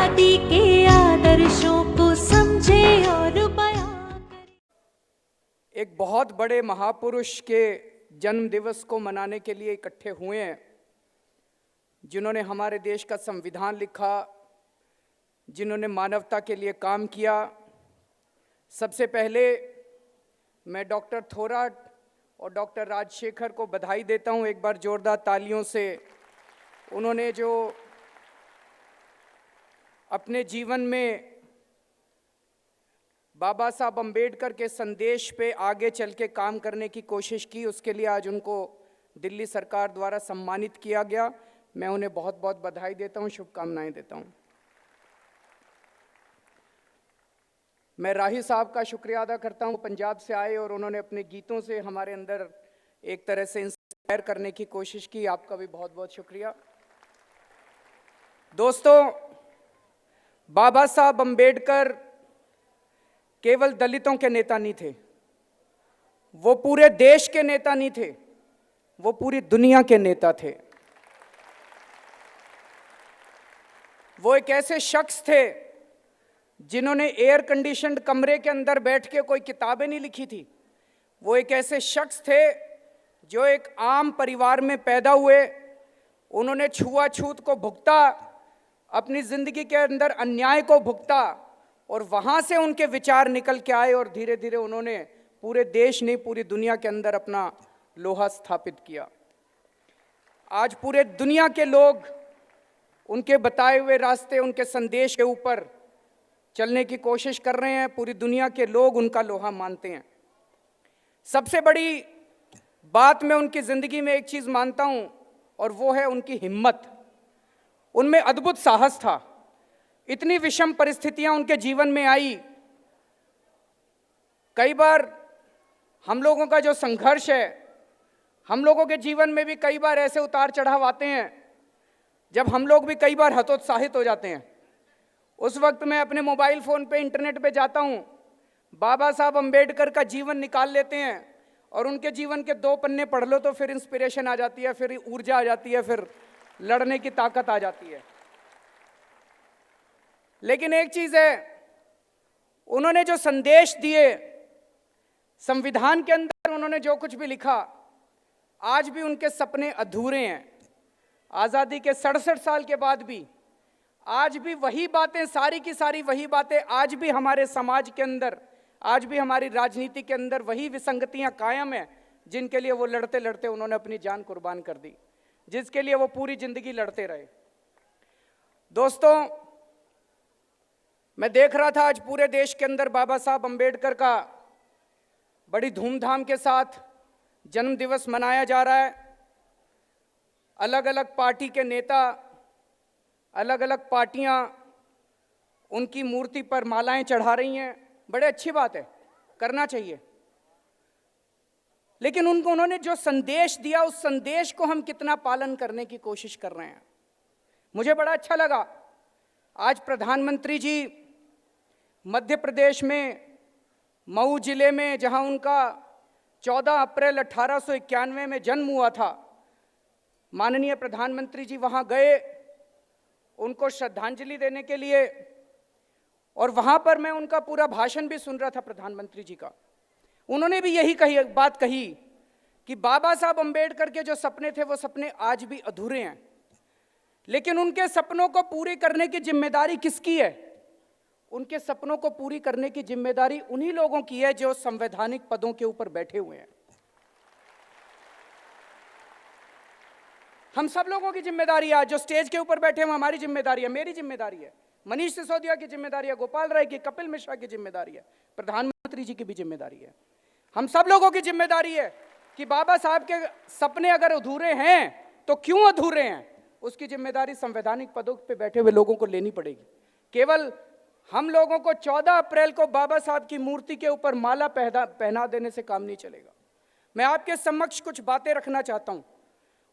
आजादी के आदर्शों को समझे और बयां करे। एक बहुत बड़े महापुरुष के जन्म दिवस को मनाने के लिए इकट्ठे हुए हैं, जिन्होंने हमारे देश का संविधान लिखा, जिन्होंने मानवता के लिए काम किया। सबसे पहले मैं डॉक्टर थोराट और डॉक्टर राजशेखर को बधाई देता हूं, एक बार जोरदार तालियों से। उन्होंने जो अपने जीवन में बाबा साहब अम्बेडकर के संदेश पे आगे चल के काम करने की कोशिश की, उसके लिए आज उनको दिल्ली सरकार द्वारा सम्मानित किया गया। मैं उन्हें बहुत बहुत बधाई देता हूं, शुभकामनाएं देता हूं। मैं राही साहब का शुक्रिया अदा करता हूं, पंजाब से आए और उन्होंने अपने गीतों से हमारे अंदर एक तरह से इंस्पायर करने की कोशिश की। आपका भी बहुत बहुत शुक्रिया। दोस्तों, बाबा साहब अम्बेडकर केवल दलितों के नेता नहीं थे, वो पूरे देश के नेता नहीं थे, वो पूरी दुनिया के नेता थे। वो एक ऐसे शख्स थे जिन्होंने एयर कंडीशन्ड कमरे के अंदर बैठ के कोई किताबें नहीं लिखी थी। वो एक ऐसे शख्स थे जो एक आम परिवार में पैदा हुए। उन्होंने छुआछूत को भुगता, अपनी जिंदगी के अंदर अन्याय को भुगता और वहां से उनके विचार निकल के आए और धीरे धीरे उन्होंने पूरे देश नहीं, पूरी दुनिया के अंदर अपना लोहा स्थापित किया। आज पूरे दुनिया के लोग उनके बताए हुए रास्ते, उनके संदेश के ऊपर चलने की कोशिश कर रहे हैं। पूरी दुनिया के लोग उनका लोहा मानते हैं। सबसे बड़ी बात मैं उनकी जिंदगी में एक चीज मानता हूं और वो है उनकी हिम्मत। उनमें अद्भुत साहस था। इतनी विषम परिस्थितियां उनके जीवन में आई। कई बार हम लोगों का जो संघर्ष है, हम लोगों के जीवन में भी कई बार ऐसे उतार चढ़ाव आते हैं जब हम लोग भी कई बार हतोत्साहित हो जाते हैं। उस वक्त मैं अपने मोबाइल फ़ोन पे इंटरनेट पे जाता हूँ, बाबा साहब अम्बेडकर का जीवन निकाल लेते हैं और उनके जीवन के 2 पन्ने पढ़ लो तो फिर इंस्पिरेशन आ जाती है, फिर ऊर्जा आ जाती है, फिर लड़ने की ताकत आ जाती है। लेकिन एक चीज़ है, उन्होंने जो संदेश दिए, संविधान के अंदर उन्होंने जो कुछ भी लिखा, आज भी उनके सपने अधूरे हैं। आज़ादी के 67 साल के बाद भी आज भी वही बातें, सारी की सारी वही बातें आज भी हमारे समाज के अंदर, आज भी हमारी राजनीति के अंदर वही विसंगतियां कायम हैं जिनके लिए वो लड़ते लड़ते उन्होंने अपनी जान कुर्बान कर दी, जिसके लिए वो पूरी जिंदगी लड़ते रहे। दोस्तों, मैं देख रहा था आज पूरे देश के अंदर बाबा साहब अम्बेडकर का बड़ी धूमधाम के साथ जन्म दिवस मनाया जा रहा है। अलग अलग पार्टी के नेता, अलग अलग पार्टियां उनकी मूर्ति पर मालाएं चढ़ा रही हैं। बड़े अच्छी बात है, करना चाहिए। लेकिन उन्होंने जो संदेश दिया, उस संदेश को हम कितना पालन करने की कोशिश कर रहे हैं। मुझे बड़ा अच्छा लगा आज प्रधानमंत्री जी मध्य प्रदेश में मऊ जिले में, जहां उनका 14 अप्रैल 1891 में जन्म हुआ था, माननीय प्रधानमंत्री जी वहां गए उनको श्रद्धांजलि देने के लिए, और वहां पर मैं उनका पूरा भाषण भी सुन रहा था प्रधानमंत्री जी का। उन्होंने भी यही बात कही कि बाबा साहब अम्बेडकर के जो सपने थे वो सपने आज भी अधूरे हैं, लेकिन उनके सपनों को पूरी करने की जिम्मेदारी किसकी है? उनके सपनों को पूरी करने की जिम्मेदारी उन्हीं लोगों की है जो संवैधानिक पदों के ऊपर बैठे हुए हैं। हम सब लोगों की जिम्मेदारी है। जो स्टेज के ऊपर बैठे हैं हमारी जिम्मेदारी है, मेरी जिम्मेदारी है, मनीष सिसोदिया की जिम्मेदारी है, गोपाल राय की, कपिल मिश्रा की जिम्मेदारी है, प्रधानमंत्री जी की भी जिम्मेदारी है। हम सब लोगों की जिम्मेदारी है कि बाबा साहब के सपने अगर अधूरे हैं तो क्यों अधूरे हैं, उसकी जिम्मेदारी संवैधानिक पदों पे बैठे हुए लोगों को लेनी पड़ेगी। केवल हम लोगों को 14 अप्रैल को बाबा साहब की मूर्ति के ऊपर माला पहना देने से काम नहीं चलेगा। मैं आपके समक्ष कुछ बातें रखना चाहता हूं।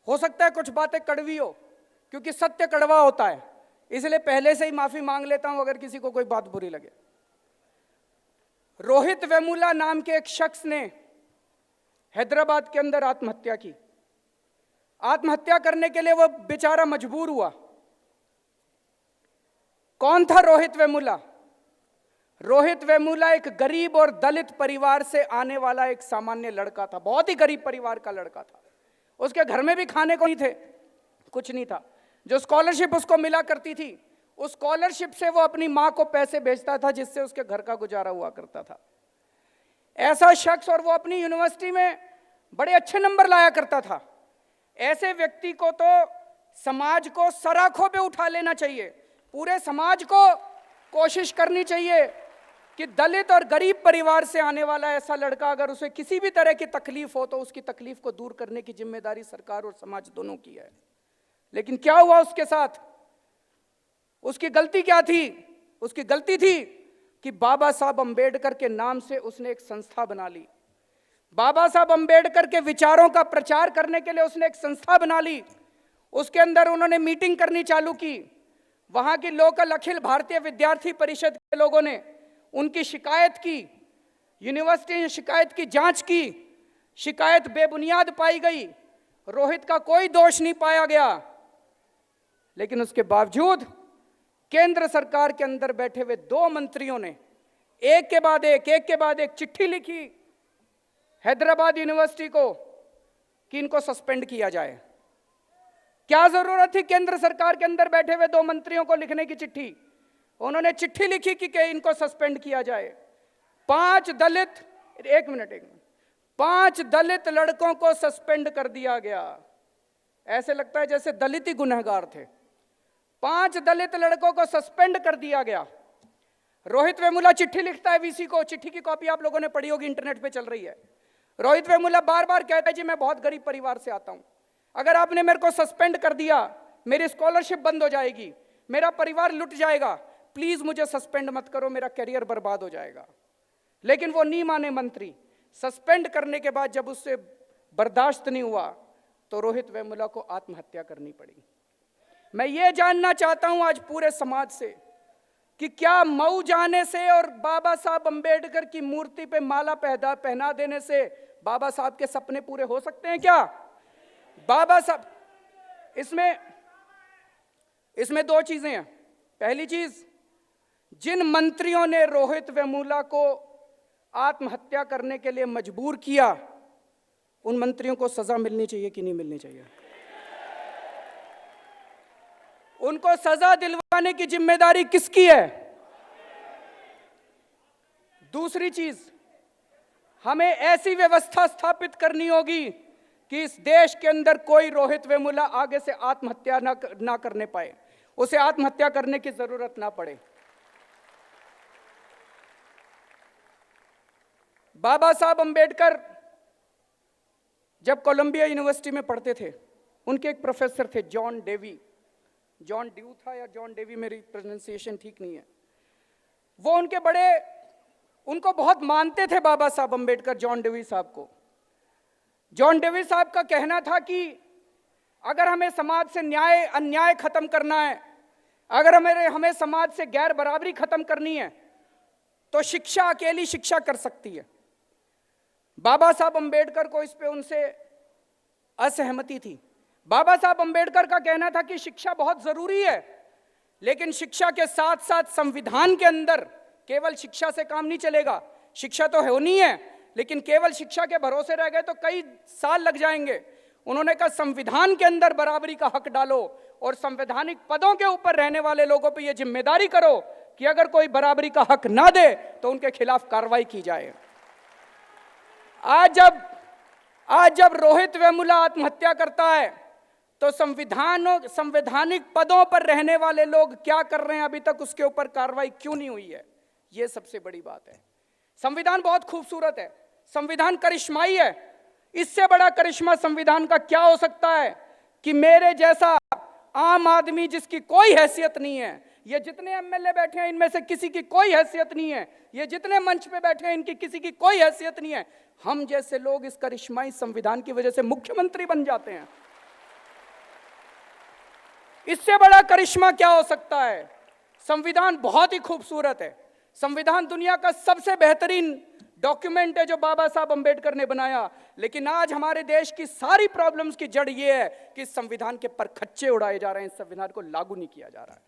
हो सकता है कुछ बातें कड़वी हो, क्योंकि सत्य कड़वा होता है, इसलिए पहले से ही माफी मांग लेता हूं अगर किसी को कोई बात बुरी लगे। रोहित वेमुला नाम के एक शख्स ने हैदराबाद के अंदर आत्महत्या की। आत्महत्या करने के लिए वो बेचारा मजबूर हुआ। कौन था रोहित वेमुला? रोहित वेमुला एक गरीब और दलित परिवार से आने वाला एक सामान्य लड़का था, बहुत ही गरीब परिवार का लड़का था। उसके घर में भी खाने को नहीं थे, कुछ नहीं था। जो स्कॉलरशिप उसको मिला करती थी, उस स्कॉलरशिप से वो अपनी माँ को पैसे भेजता था, जिससे उसके घर का गुजारा हुआ करता था। ऐसा शख्स, और वो अपनी यूनिवर्सिटी में बड़े अच्छे नंबर लाया करता था। ऐसे व्यक्ति को तो समाज को सराखों पे उठा लेना चाहिए। पूरे समाज को कोशिश करनी चाहिए कि दलित और गरीब परिवार से आने वाला ऐसा लड़का, अगर उसे किसी भी तरह की तकलीफ हो तो उसकी तकलीफ को दूर करने की जिम्मेदारी सरकार और समाज दोनों की है। लेकिन क्या हुआ उसके साथ? उसकी गलती क्या थी? उसकी गलती थी कि बाबा साहब अंबेडकर के नाम से उसने एक संस्था बना ली। बाबा साहब अंबेडकर के विचारों का प्रचार करने के लिए उसने एक संस्था बना ली। उसके अंदर उन्होंने मीटिंग करनी चालू की। वहां की लोकल अखिल भारतीय विद्यार्थी परिषद के लोगों ने उनकी शिकायत की, यूनिवर्सिटी ने शिकायत की, जांच की, शिकायत बेबुनियाद पाई गई, रोहित का कोई दोष नहीं पाया गया। लेकिन उसके बावजूद केंद्र सरकार के अंदर बैठे हुए 2 मंत्रियों ने एक के बाद एक चिट्ठी लिखी हैदराबाद यूनिवर्सिटी को कि इनको सस्पेंड किया जाए। क्या जरूरत थी केंद्र सरकार के अंदर बैठे हुए 2 मंत्रियों को लिखने की चिट्ठी? उन्होंने चिट्ठी लिखी कि इनको सस्पेंड किया जाए। 5 दलित लड़कों को सस्पेंड कर दिया गया। ऐसे लगता है जैसे दलित ही गुनहगार थे। 5 दलित लड़कों को सस्पेंड कर दिया गया। रोहित वेमुला चिट्ठी लिखता है वीसी को। चिट्ठी की कॉपी आप लोगों ने पढ़ी होगी, इंटरनेट पे चल रही है। रोहित वेमुला बार बार कहता है जी मैं बहुत गरीब परिवार से आता हूं, अगर आपने मेरे को सस्पेंड कर दिया मेरी स्कॉलरशिप बंद हो जाएगी, मेरा परिवार लुट जाएगा, प्लीज मुझे सस्पेंड मत करो, मेरा करियर बर्बाद हो जाएगा। लेकिन वो नहीं माने मंत्री। सस्पेंड करने के बाद जब उससे बर्दाश्त नहीं हुआ तो रोहित वेमुला को आत्महत्या करनी पड़ी। मैं ये जानना चाहता हूं आज पूरे समाज से कि क्या मऊ जाने से और बाबा साहब अंबेडकर की मूर्ति पे माला पहना देने से बाबा साहब के सपने पूरे हो सकते हैं क्या? बाबा साहब, इसमें 2 चीजें हैं। पहली चीज, जिन मंत्रियों ने रोहित वेमुला को आत्महत्या करने के लिए मजबूर किया, उन मंत्रियों को सजा मिलनी चाहिए कि नहीं मिलनी चाहिए? उनको सजा दिलवाने की जिम्मेदारी किसकी है? दूसरी चीज, हमें ऐसी व्यवस्था स्थापित करनी होगी कि इस देश के अंदर कोई रोहित वेमुला आगे से आत्महत्या ना करने पाए, उसे आत्महत्या करने की जरूरत ना पड़े। बाबा साहब अंबेडकर जब कोलंबिया यूनिवर्सिटी में पढ़ते थे, उनके एक प्रोफेसर थे जॉन डेवी, जॉन ड्यू था या जॉन डेवी, मेरी प्रोनाउंसिएशन ठीक नहीं है। वो उनको बहुत मानते थे बाबा साहब अंबेडकर, जॉन डेवी साहब को। जॉन डेवी साहब का कहना था कि अगर हमें समाज से अन्याय खत्म करना है, अगर हमें समाज से गैर बराबरी खत्म करनी है, तो शिक्षा, अकेली शिक्षा कर सकती है। बाबा साहब अंबेडकर को इस पे उनसे असहमति थी। बाबा साहब अंबेडकर का कहना था कि शिक्षा बहुत जरूरी है, लेकिन शिक्षा के साथ साथ संविधान के अंदर केवल शिक्षा से काम नहीं चलेगा। शिक्षा तो होनी है, लेकिन केवल शिक्षा के भरोसे रह गए तो कई साल लग जाएंगे। उन्होंने कहा संविधान के अंदर बराबरी का हक डालो और संवैधानिक पदों के ऊपर रहने वाले लोगों पर यह जिम्मेदारी करो कि अगर कोई बराबरी का हक ना दे तो उनके खिलाफ कार्रवाई की जाए। आज जब रोहित वेमुला आत्महत्या करता है तो संवैधानिक पदों पर रहने वाले लोग क्या कर रहे हैं, अभी तक उसके ऊपर कार्रवाई क्यों नहीं हुई है? यह सबसे बड़ी बात है। संविधान बहुत खूबसूरत है, संविधान करिश्माई है। इससे बड़ा करिश्मा संविधान का क्या हो सकता है कि मेरे जैसा आम आदमी जिसकी कोई हैसियत नहीं है, ये जितने एमएलए बैठे हैं इनमें से किसी की कोई हैसियत नहीं है, ये जितने मंच पे बैठे हैं इनकी किसी की कोई हैसियत नहीं है, हम जैसे लोग इस करिश्माई संविधान की वजह से मुख्यमंत्री बन जाते हैं। इससे बड़ा करिश्मा क्या हो सकता है? संविधान बहुत ही खूबसूरत है। संविधान दुनिया का सबसे बेहतरीन डॉक्यूमेंट है जो बाबा साहब अंबेडकर ने बनाया, लेकिन आज हमारे देश की सारी प्रॉब्लम्स की जड़ यह है कि संविधान के परखच्चे उड़ाए जा रहे हैं, संविधान को लागू नहीं किया जा रहा है।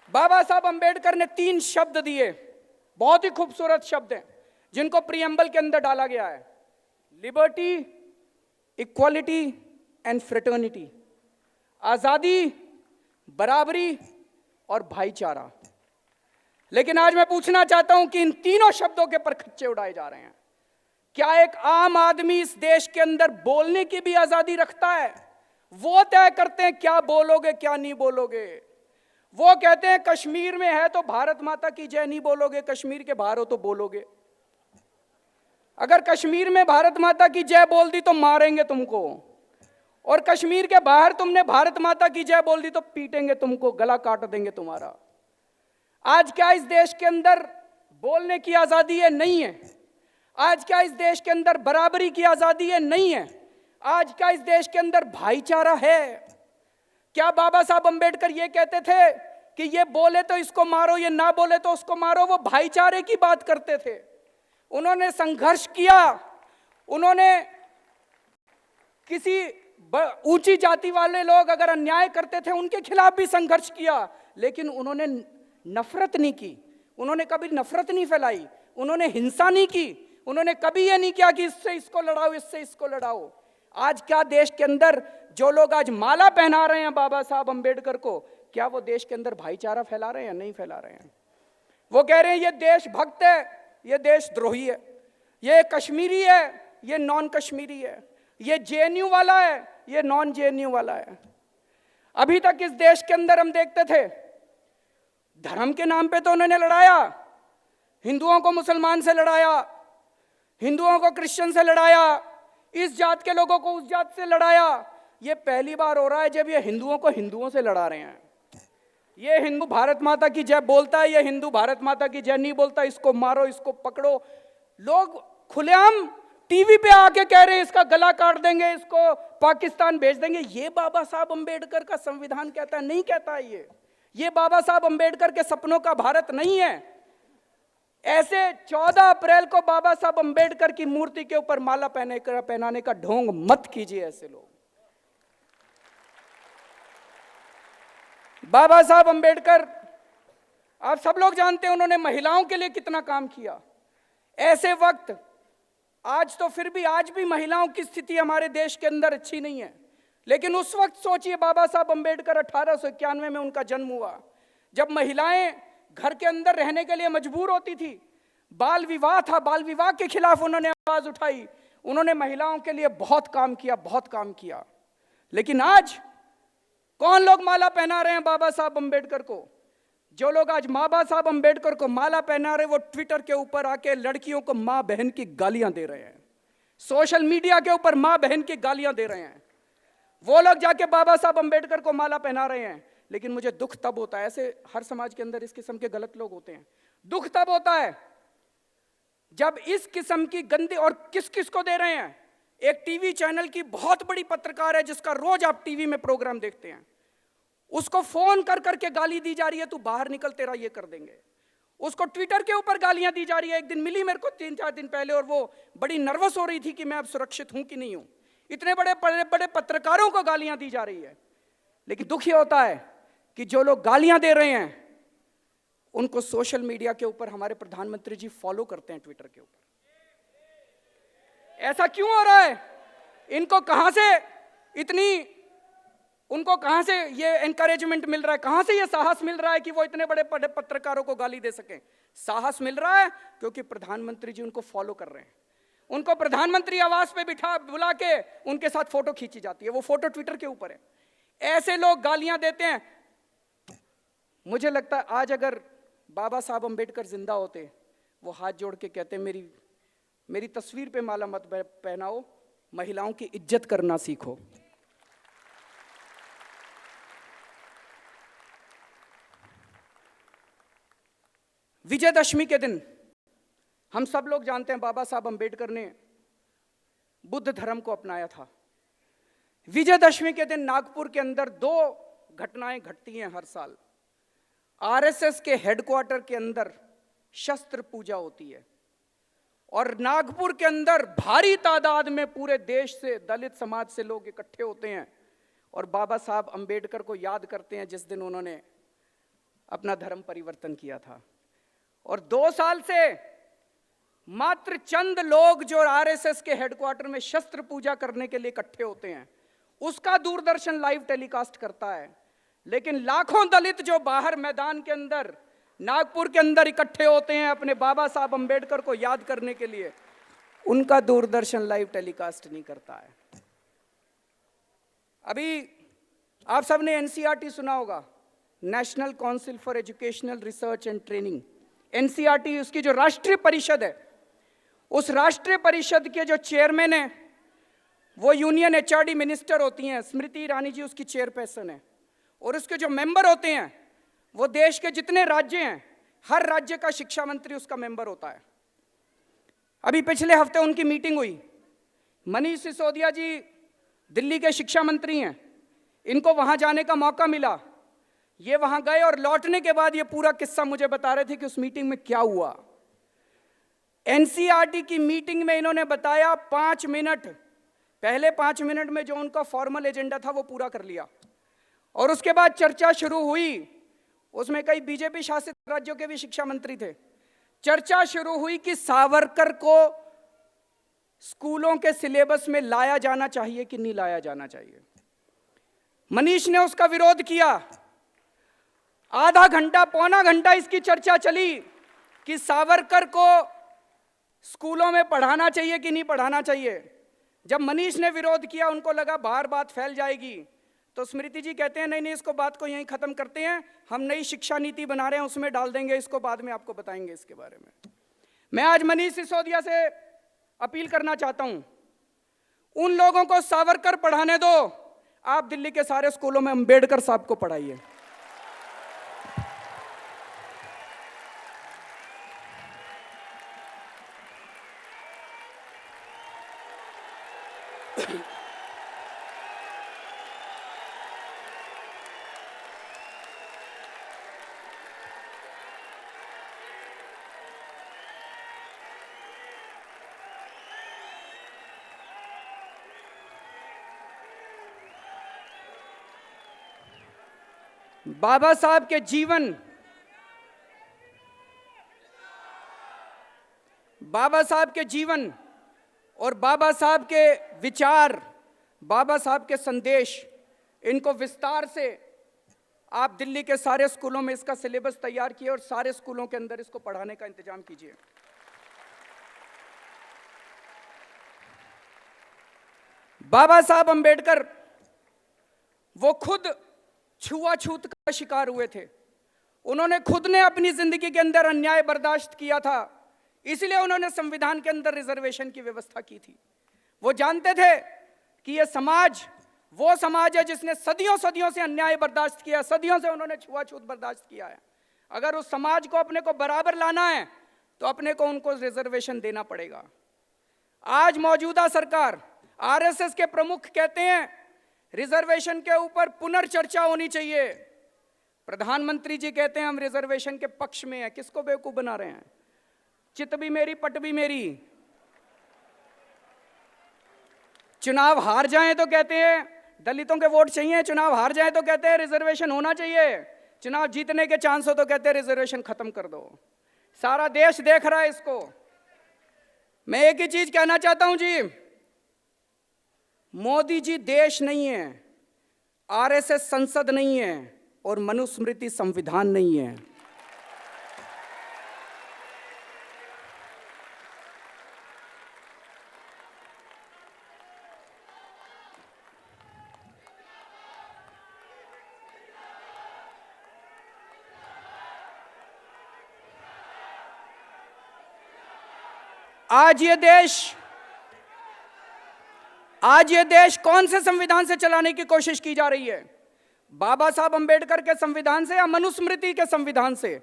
बाबा साहब अंबेडकर ने 3 शब्द दिए, बहुत ही खूबसूरत शब्द हैं, जिनको प्रीएम्बल के अंदर डाला गया है। Liberty, equality and fraternity. आजादी, बराबरी और भाईचारा। लेकिन आज मैं पूछना चाहता हूं कि इन तीनों शब्दों के पर खच्चे उड़ाए जा रहे हैं। क्या एक आम आदमी इस देश के अंदर बोलने की भी आजादी रखता है? वो तय करते हैं क्या बोलोगे क्या नहीं बोलोगे। वो कहते हैं कश्मीर में है तो भारत माता की जय नहीं बोलोगे, कश्मीर के बाहर हो तो बोलोगे। अगर कश्मीर में भारत माता की जय बोल दी तो मारेंगे तुमको, और कश्मीर के बाहर तुमने भारत माता की जय बोल दी तो पीटेंगे तुमको, गला काट देंगे तुम्हारा। आज क्या इस देश के अंदर बोलने की आजादी है? नहीं है। आज क्या इस देश के अंदर बराबरी की आजादी है? नहीं है। आज क्या इस देश के अंदर भाईचारा है? क्या बाबा साहब अंबेडकर ये कहते थे कि ये बोले तो इसको मारो, ये ना बोले तो उसको मारो? वो भाईचारे की बात करते थे। उन्होंने संघर्ष किया, उन्होंने किसी ऊंची जाति वाले लोग अगर अन्याय करते थे उनके खिलाफ भी संघर्ष किया, लेकिन उन्होंने नफरत नहीं की, उन्होंने कभी नफरत नहीं फैलाई, उन्होंने हिंसा नहीं की, उन्होंने कभी ये नहीं किया कि इससे इसको लड़ाओ, इससे इसको लड़ाओ। आज क्या देश के अंदर जो लोग आज माला पहना रहे हैं बाबा साहब अंबेडकर को, क्या वो देश के अंदर भाईचारा फैला रहे हैं या नहीं फैला रहे हैं? वो कह रहे हैं ये देशभक्त है, ये देशद्रोही है, ये कश्मीरी है, ये नॉन कश्मीरी है, ये जेएनयू वाला है, ये नॉन जेएनयू वाला है। अभी तक इस देश के अंदर हम देखते थे धर्म के नाम पे तो उन्होंने लड़ाया, हिंदुओं को मुसलमान से लड़ाया, हिंदुओं को क्रिश्चियन से लड़ाया, इस जात के लोगों को उस जात से लड़ाया। ये पहली बार हो रहा है जब ये हिंदुओं को हिंदुओं से लड़ा रहे हैं। ये हिंदू भारत माता की जय बोलता है, ये हिंदू भारत माता की जय नहीं बोलता, इसको मारो, इसको पकड़ो। लोग खुलेआम टीवी पे आके कह रहे हैं इसका गला काट देंगे, इसको पाकिस्तान भेज देंगे। ये बाबा साहब अंबेडकर का संविधान कहता है? नहीं कहता है। ये बाबा साहब अंबेडकर के सपनों का भारत नहीं है। ऐसे 14 अप्रैल को बाबा साहब अंबेडकर की मूर्ति के ऊपर माला पहनाने का ढोंग मत कीजिए। ऐसे लोग, बाबा साहब अंबेडकर आप सब लोग जानते हैं उन्होंने महिलाओं के लिए कितना काम किया। ऐसे वक्त आज तो फिर भी आज भी महिलाओं की स्थिति हमारे देश के अंदर अच्छी नहीं है, लेकिन उस वक्त सोचिए बाबा साहब अंबेडकर 1891 में उनका जन्म हुआ, जब महिलाएं घर के अंदर रहने के लिए मजबूर होती थी। बाल विवाह था, बाल विवाह के खिलाफ उन्होंने आवाज उठाई। उन्होंने महिलाओं के लिए बहुत काम किया, बहुत काम किया। लेकिन आज कौन लोग माला पहना रहे हैं बाबा साहब अंबेडकर को? जो लोग आज बाबा साहब अंबेडकर को माला पहना रहे, वो ट्विटर के ऊपर आके लड़कियों को मां बहन की गालियां दे रहे हैं, सोशल मीडिया के ऊपर मां बहन की गालियां दे रहे हैं। वो लोग जाके बाबा साहब अंबेडकर को माला पहना रहे हैं। लेकिन मुझे दुख तब होता है, ऐसे हर समाज के अंदर इस किस्म के गलत लोग होते हैं, दुख तब होता है जब इस किस्म की गंदी, और किस किस को दे रहे हैं? एक टीवी चैनल की बहुत बड़ी पत्रकार है जिसका रोज आप टीवी में प्रोग्राम देखते हैं, उसको फोन कर करके गाली दी जा रही है, तू बाहर निकल तेरा ये कर देंगे। उसको ट्विटर के ऊपर गालियां दी जा रही है। एक दिन मिली मेरे को 3-4 दिन पहले, और वो बड़ी नर्वस हो रही थी कि मैं अब सुरक्षित हूं कि नहीं हूं। इतने बड़े बड़े पत्रकारों को गालियां दी जा रही है। लेकिन दुख ये होता है कि जो लोग गालियां दे रहे हैं उनको सोशल मीडिया के ऊपर हमारे प्रधानमंत्री जी फॉलो करते हैं, ट्विटर के ऊपर। ऐसा क्यों हो रहा है? इनको कहां से इतनी, उनको कहां से ये एनकरेजमेंट मिल रहा है, कहां से ये साहस मिल रहा है कि वो इतने बड़े बड़े पत्रकारों को गाली दे सकें? साहस मिल रहा है क्योंकि प्रधानमंत्री जी उनको फॉलो कर रहे हैं। उनको प्रधानमंत्री आवास पे बुला के उनके साथ फोटो खींची जाती है, वो फोटो ट्विटर के ऊपर है। ऐसे लोग गालियां देते हैं। मुझे लगता है आज अगर बाबा साहब अंबेडकर जिंदा होते, वो हाथ जोड़ के कहते मेरी तस्वीर पे माला मत पहनाओ, महिलाओं की इज्जत करना सीखो। विजयदशमी के दिन हम सब लोग जानते हैं बाबा साहब अंबेडकर ने बुद्ध धर्म को अपनाया था। विजयदशमी के दिन नागपुर के अंदर 2 घटनाएं घटती हैं हर साल। आरएसएस के हेडक्वार्टर के अंदर शस्त्र पूजा होती है, और नागपुर के अंदर भारी तादाद में पूरे देश से, दलित समाज से लोग इकट्ठे होते हैं और बाबा साहब अंबेडकर को याद करते हैं जिस दिन उन्होंने अपना धर्म परिवर्तन किया था। और 2 साल से मात्र चंद लोग जो आरएसएस के हेडक्वार्टर में शस्त्र पूजा करने के लिए इकट्ठे होते हैं, उसका दूरदर्शन लाइव टेलीकास्ट करता है। लेकिन लाखों दलित जो बाहर मैदान के अंदर नागपुर के अंदर इकट्ठे होते हैं अपने बाबा साहब अंबेडकर को याद करने के लिए, उनका दूरदर्शन लाइव टेलीकास्ट नहीं करता है। अभी आप सबने एनसीईआरटी सुना होगा, national council for educational research and training. NCERT उसकी जो राष्ट्रीय परिषद है, उस राष्ट्रीय परिषद के जो चेयरमैन है वो यूनियन एचआरडी मिनिस्टर होती हैं, स्मृति ईरानी जी उसकी चेयरपर्सन है। और उसके जो मेंबर होते हैं वो देश के जितने राज्य हैं, हर राज्य का शिक्षा मंत्री उसका मेंबर होता है। अभी पिछले हफ्ते उनकी मीटिंग हुई। मनीष सिसोदिया जी दिल्ली के शिक्षा मंत्री हैं, इनको वहां जाने का मौका मिला। ये वहां गए और लौटने के बाद ये पूरा किस्सा मुझे बता रहे थे कि उस मीटिंग में क्या हुआ। एनसीईआरटी की मीटिंग में इन्होंने बताया 5 मिनट, पहले 5 मिनट में जो उनका फॉर्मल एजेंडा था वो पूरा कर लिया। और उसके बाद चर्चा शुरू हुई, उसमें कई बीजेपी शासित राज्यों के भी शिक्षा मंत्री थे। चर्चा शुरू हुई कि सावरकर को स्कूलों के सिलेबस में लाया जाना चाहिए कि नहीं लाया जाना चाहिए। मनीष ने उसका विरोध किया। आधा घंटा पौना घंटा इसकी चर्चा चली कि सावरकर को स्कूलों में पढ़ाना चाहिए कि नहीं पढ़ाना चाहिए। जब मनीष ने विरोध किया, उनको लगा बाहर बात फैल जाएगी, तो स्मृति जी कहते हैं नहीं नहीं, इसको बात को यहीं खत्म करते हैं, हम नई शिक्षा नीति बना रहे हैं उसमें डाल देंगे, इसको बाद में आपको बताएंगे इसके बारे में। मैं आज मनीष सिसोदिया से अपील करना चाहता हूं, उन लोगों को सावरकर पढ़ाने दो, आप दिल्ली के सारे स्कूलों में अंबेडकर साहब को पढ़ाइए। बाबा साहब के जीवन, बाबा साहब के जीवन और बाबा साहब के विचार, बाबा साहब के संदेश, इनको विस्तार से आप दिल्ली के सारे स्कूलों में इसका सिलेबस तैयार किए और सारे स्कूलों के अंदर इसको पढ़ाने का इंतजाम कीजिए। बाबा साहब अंबेडकर वो खुद छुआछूत का शिकार हुए थे। उन्होंने खुद ने अपनी जिंदगी के अंदर अन्याय बर्दाश्त किया था, इसलिए उन्होंने संविधान के अंदर रिजर्वेशन की व्यवस्था की थी। वो जानते थे कि ये समाज वो समाज है जिसने सदियों सदियों से अन्याय बर्दाश्त किया, सदियों से उन्होंने छुआछूत बर्दाश्त किया है। अगर उस समाज को अपने को बराबर लाना है तो अपने को उनको रिजर्वेशन देना पड़ेगा। आज मौजूदा सरकार, आरएसएस के प्रमुख कहते हैं रिजर्वेशन के ऊपर पुनर्चर्चा होनी चाहिए। प्रधानमंत्री जी कहते हैं हम रिजर्वेशन के पक्ष में हैं। किसको बेवकूफ बना रहे हैं? चित भी मेरी पट भी मेरी। चुनाव हार जाएं तो कहते हैं दलितों के वोट चाहिए, चुनाव हार जाएं तो कहते हैं रिजर्वेशन होना चाहिए, चुनाव जीतने के चांस हो तो कहते हैं रिजर्वेशन खत्म कर दो। सारा देश देख रहा है इसको। मैं एक ही चीज कहना चाहता हूं जी, मोदी जी देश नहीं है, आरएसएस संसद नहीं है और मनुस्मृति संविधान नहीं है। आज ये देश कौन से संविधान से चलाने की कोशिश की जा रही है? बाबा साहब अंबेडकर के संविधान से या मनुस्मृति के संविधान से?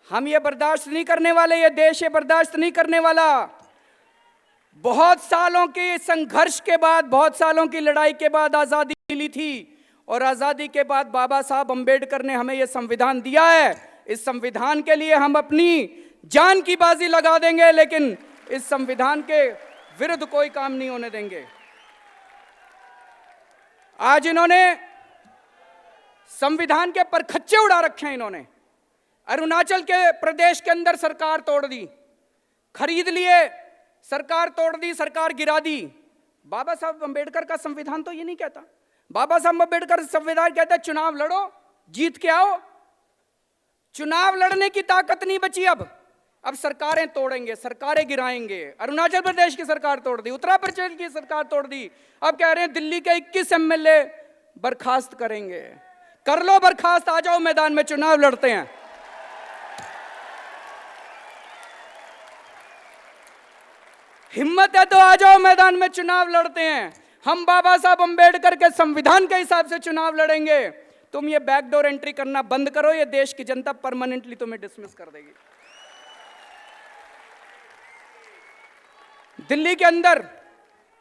हम ये बर्दाश्त नहीं करने वाले, ये देश ये बर्दाश्त नहीं करने वाला। बहुत सालों के संघर्ष के बाद, बहुत सालों की लड़ाई के बाद आजादी मिली थी और आजादी के बाद बाबा साहब अंबेडकर ने हमें यह संविधान दिया है। इस संविधान के लिए हम अपनी जान की बाजी लगा देंगे, लेकिन इस संविधान के विरुद्ध कोई काम नहीं होने देंगे। आज इन्होंने संविधान के परखच्चे उड़ा रखे हैं इन्होंने। अरुणाचल के प्रदेश के अंदर सरकार तोड़ दी, खरीद लिए, सरकार तोड़ दी, सरकार गिरा दी। बाबा साहब अंबेडकर का संविधान तो ये नहीं कहता। बाबा साहब अंबेडकर संविधान कहता है चुनाव लड़ो, जीत के आओ। चुनाव लड़ने की ताकत नहीं बची अब सरकारें तोड़ेंगे, सरकारें गिराएंगे। अरुणाचल प्रदेश की सरकार तोड़ दी, उत्तर प्रदेश की सरकार तोड़ दी, अब कह रहे हैं दिल्ली के 21 एमएलए बर्खास्त करेंगे। कर लो बर्खास्त, आ जाओ मैदान में, चुनाव लड़ते हैं। हिम्मत है तो आ जाओ मैदान में, चुनाव लड़ते हैं। हम बाबा साहब अंबेडकर के संविधान के हिसाब से चुनाव लड़ेंगे। तुम ये बैकडोर एंट्री करना बंद करो, ये देश की जनता परमानेंटली तुम्हें डिसमिस कर देगी। दिल्ली के अंदर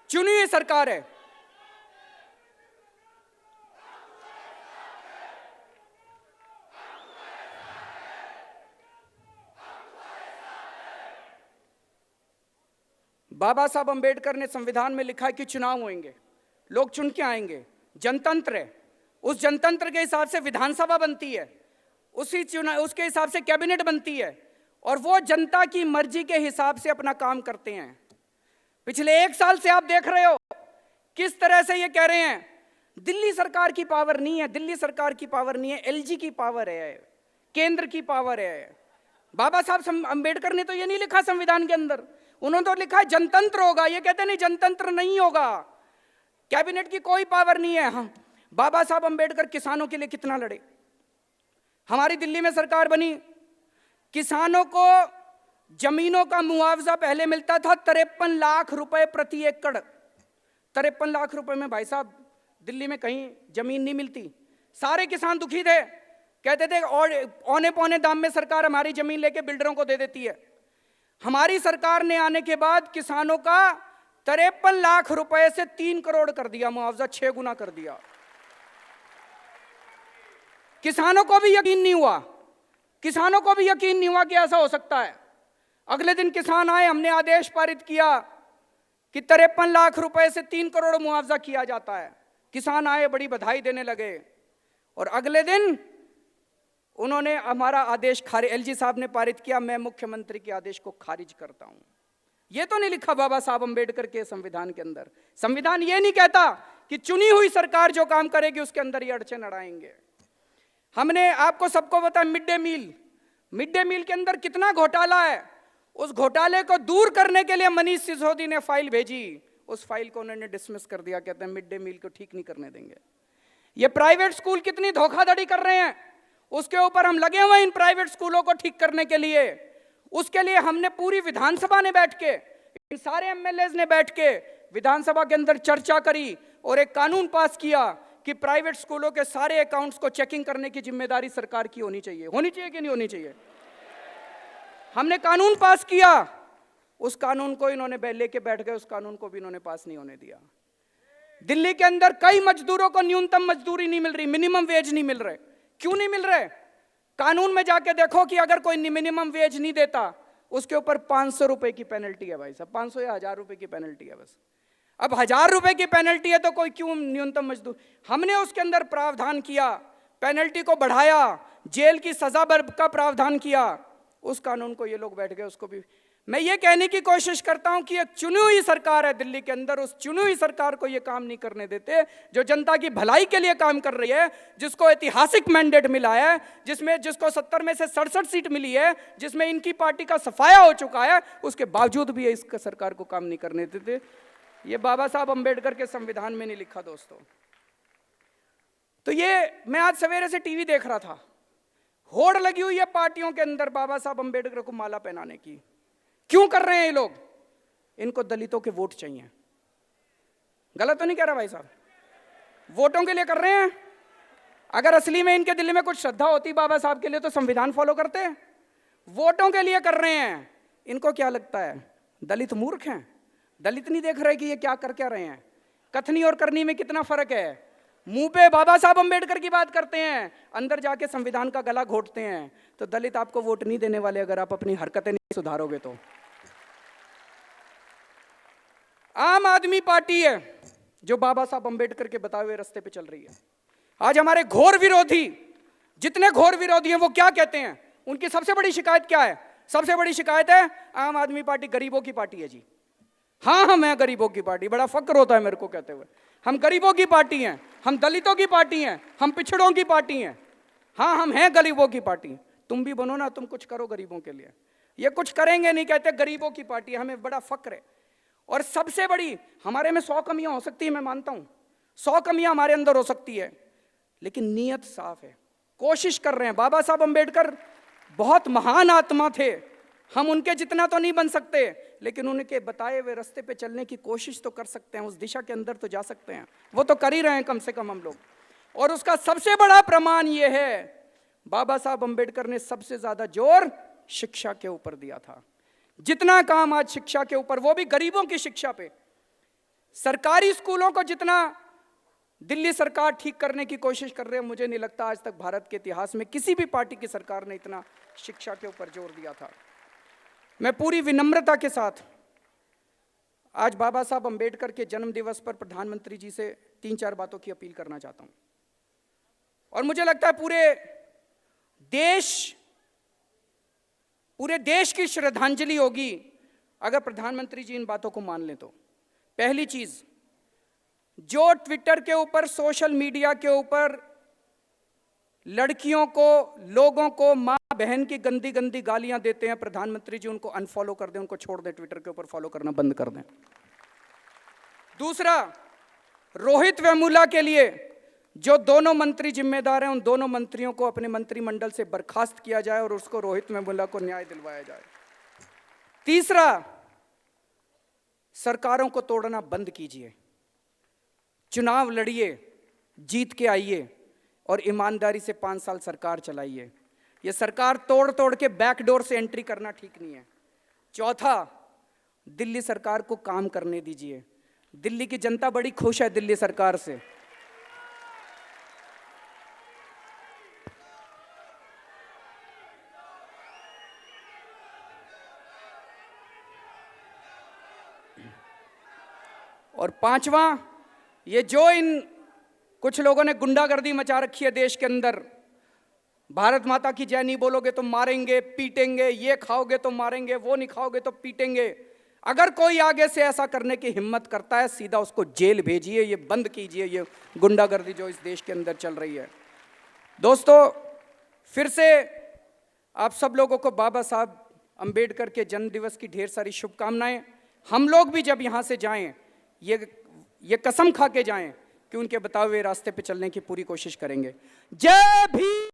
चुनी हुई सरकार है, बाबा साहब अंबेडकर ने संविधान में लिखा है कि चुनाव होंगे, लोग चुन के आएंगे, जनतंत्र है। उस जनतंत्र के हिसाब से विधानसभा बनती है, उसके हिसाब से कैबिनेट बनती है, और वो जनता की मर्जी के हिसाब से अपना काम करते हैं। पिछले 1 साल से आप देख रहे हो किस तरह से ये कह रहे हैं दिल्ली सरकार की पावर नहीं है, दिल्ली सरकार की पावर नहीं है, एलजी की पावर है, केंद्र की पावर है। बाबा साहब अंबेडकर ने तो ये नहीं लिखा संविधान के अंदर, उन्होंने तो लिखा है जनतंत्र होगा। ये कहते नहीं, जनतंत्र नहीं होगा, कैबिनेट की कोई पावर नहीं है। हाँ, बाबा साहब अंबेडकर किसानों के लिए कितना लड़े। हमारी दिल्ली में सरकार बनी, किसानों को जमीनों का मुआवजा पहले मिलता था 53 लाख रुपए प्रति एकड़। 53 लाख रुपए में भाई साहब दिल्ली में कहीं जमीन नहीं मिलती। सारे किसान दुखी थे, कहते थे और औने पौने दाम में सरकार हमारी जमीन लेके बिल्डरों को दे देती है। हमारी सरकार ने आने के बाद किसानों का 53 लाख रुपए से 3 करोड़ कर दिया मुआवजा, 6 गुना कर दिया। किसानों को भी यकीन नहीं हुआ, किसानों को भी यकीन नहीं हुआ कि ऐसा हो सकता है। अगले दिन किसान आए, हमने आदेश पारित किया कि 53 लाख रुपए से 3 करोड़ मुआवजा किया जाता है। किसान आए, बड़ी बधाई देने लगे, और अगले दिन उन्होंने हमारा आदेश खारिज, एलजी साहब ने पारित किया, मैं मुख्यमंत्री के आदेश को खारिज करता हूं। यह तो नहीं लिखा बाबा साहब अंबेडकर के संविधान के अंदर। संविधान यह नहीं कहता कि चुनी हुई सरकार जो काम करेगी उसके अंदर ये अड़चन अड़ाएंगे। हमने आपको सबको बताया मिड डे मील के अंदर कितना घोटाला है। उस घोटाले को दूर करने के लिए मनीष सिसोदिया ने फाइल भेजी, उस फाइल को उन्होंने डिसमिस कर दिया, कहते हैं मिड डे मील को ठीक नहीं करने देंगे। ये प्राइवेट स्कूल कितनी धोखाधड़ी कर रहे हैं, उसके ऊपर हम लगे हुए हैं इन प्राइवेट स्कूलों को ठीक करने के लिए। उसके लिए हमने पूरी विधानसभा ने बैठ के, इन सारे एमएलए ने बैठ के विधानसभा के अंदर चर्चा करी और एक कानून पास किया कि प्राइवेट स्कूलों के सारे अकाउंट्स को चेकिंग करने की जिम्मेदारी सरकार की होनी चाहिए कि नहीं होनी चाहिए। हमने कानून पास किया, उस कानून को इन्होंने लेके बैठ गए, उस कानून को भी इन्होंने पास नहीं होने दिया। दिल्ली के अंदर कई मजदूरों को न्यूनतम मजदूरी नहीं मिल रही, मिनिमम वेज नहीं मिल रहे। क्यों नहीं मिल रहे? कानून में जाके देखो कि अगर कोई मिनिमम वेज नहीं देता उसके ऊपर 500 रुपए की पेनल्टी है भाई साहब, 500 या 1000 रुपए की पेनल्टी है बस। अब 1000 रुपए की पेनल्टी है तो कोई क्यों न्यूनतम मजदूर। हमने उसके अंदर प्रावधान किया, पेनल्टी को बढ़ाया, जेल की सजा का प्रावधान किया। उस कानून को ये लोग बैठ गए, उसको भी। मैं ये कहने की कोशिश करता हूं कि एक चुनी हुई सरकार है दिल्ली के अंदर, उस चुनी हुई सरकार को ये काम नहीं करने देते जो जनता की भलाई के लिए काम कर रही है, जिसको ऐतिहासिक मैंडेट मिला है, जिसको 70 में से 67 सीट मिली है, जिसमें इनकी पार्टी का सफाया हो चुका है, उसके बावजूद भी इस सरकार को काम नहीं करने देते। ये बाबा साहब अंबेडकर के संविधान में नहीं लिखा दोस्तों। तो ये मैं आज सवेरे से टीवी देख रहा था, होड़ लगी हुई है पार्टियों के अंदर बाबा साहब अंबेडकर को माला पहनाने की। क्यों कर रहे हैं ये लोग? इनको दलितों के वोट चाहिए। गलत तो नहीं कह रहा भाई साहब? वोटों के लिए कर रहे हैं। अगर असली में इनके दिल में कुछ श्रद्धा होती बाबा साहब के लिए तो संविधान फॉलो करते। वोटों के लिए कर रहे हैं। इनको क्या लगता है दलित मूर्ख हैं? दलित नहीं देख रहे कि ये क्या कर क्या रहे हैं? कथनी और करनी में कितना फर्क है। मुंह पे बाबा साहब अंबेडकर की बात करते हैं, अंदर जाके संविधान का गला घोटते हैं। तो दलित आपको वोट नहीं देने वाले अगर आप अपनी हरकतें नहीं सुधारोगे तो। आम आदमी पार्टी है जो बाबा साहब अंबेडकर के बताए हुए रास्ते पे चल रही है। आज हमारे घोर विरोधी, जितने घोर विरोधी हैं, वो क्या कहते हैं? उनकी सबसे बड़ी शिकायत क्या है? सबसे बड़ी शिकायत है आम आदमी पार्टी गरीबों की पार्टी है जी। हाँ, हम हैं गरीबों की पार्टी, बड़ा फक्र होता है मेरे को कहते हुए। हम गरीबों की पार्टी हैं, हम दलितों की पार्टी हैं, हम पिछड़ों की पार्टी हैं। हाँ, हम हैं गरीबों की पार्टी। तुम भी बनो ना, तुम कुछ करो गरीबों के लिए। ये कुछ करेंगे नहीं, कहते गरीबों की पार्टी, हमें बड़ा फक्र है। और सबसे बड़ी, हमारे में 100 कमियां हो सकती है, मैं मानता हूं 100 कमियां हमारे अंदर हो सकती है, लेकिन नीयत साफ है, कोशिश कर रहे हैं। बाबा साहब अंबेडकर बहुत महान आत्मा थे, हम उनके जितना तो नहीं बन सकते, लेकिन उनके बताए हुए रास्ते पे चलने की कोशिश तो कर सकते हैं, उस दिशा के अंदर तो जा सकते हैं। वो तो कर ही रहे हैं कम से कम हम लोग। और उसका सबसे बड़ा प्रमाण ये है, बाबा साहब अंबेडकर ने सबसे ज्यादा जोर शिक्षा के ऊपर दिया था। जितना काम आज शिक्षा के ऊपर, वो भी गरीबों की शिक्षा पे, सरकारी स्कूलों को जितना दिल्ली सरकार ठीक करने की कोशिश कर रहे हैं, मुझे नहीं लगता आज तक भारत के इतिहास में किसी भी पार्टी की सरकार ने इतना शिक्षा के ऊपर जोर दिया था। मैं पूरी विनम्रता के साथ आज बाबा साहब अंबेडकर के जन्म दिवस पर प्रधानमंत्री जी से 3-4 बातों की अपील करना चाहता हूं। और मुझे लगता है पूरे देश की श्रद्धांजलि होगी अगर प्रधानमंत्री जी इन बातों को मान लें तो। पहली चीज, जो ट्विटर के ऊपर, सोशल मीडिया के ऊपर लड़कियों को, लोगों को मां बहन की गंदी गंदी गालियां देते हैं, प्रधानमंत्री जी उनको अनफॉलो कर दें, उनको छोड़ दें, ट्विटर के ऊपर फॉलो करना बंद कर दें। दूसरा, रोहित वेमुला के लिए जो दोनों मंत्री जिम्मेदार हैं, उन दोनों मंत्रियों को अपने मंत्रिमंडल से बर्खास्त किया जाए और उसको, रोहित वेमुला को न्याय दिलवाया जाए। तीसरा, सरकारों को तोड़ना बंद कीजिए, चुनाव लड़िए, जीत के आइए और ईमानदारी से 5 साल सरकार चलाइए। ये सरकार तोड़ तोड़ के बैकडोर से एंट्री करना ठीक नहीं है। चौथा, दिल्ली सरकार को काम करने दीजिए। दिल्ली की जनता बड़ी खुश है दिल्ली सरकार से। और पांचवा, ये जो इन कुछ लोगों ने गुंडागर्दी मचा रखी है देश के अंदर, भारत माता की जय नहीं बोलोगे तो मारेंगे, पीटेंगे, ये खाओगे तो मारेंगे, वो नहीं खाओगे तो पीटेंगे। अगर कोई आगे से ऐसा करने की हिम्मत करता है, सीधा उसको जेल भेजिए, ये बंद कीजिए ये गुंडागर्दी जो इस देश के अंदर चल रही है। दोस्तों, फिर से आप सब लोगों को बाबा साहब अंबेडकर के जन्म दिवस की ढेर सारी शुभकामनाएं। हम लोग भी जब यहाँ से जाएं, ये कसम खा के जाएं कि उनके बताए हुए रास्ते पे चलने की पूरी कोशिश करेंगे। जय भीम।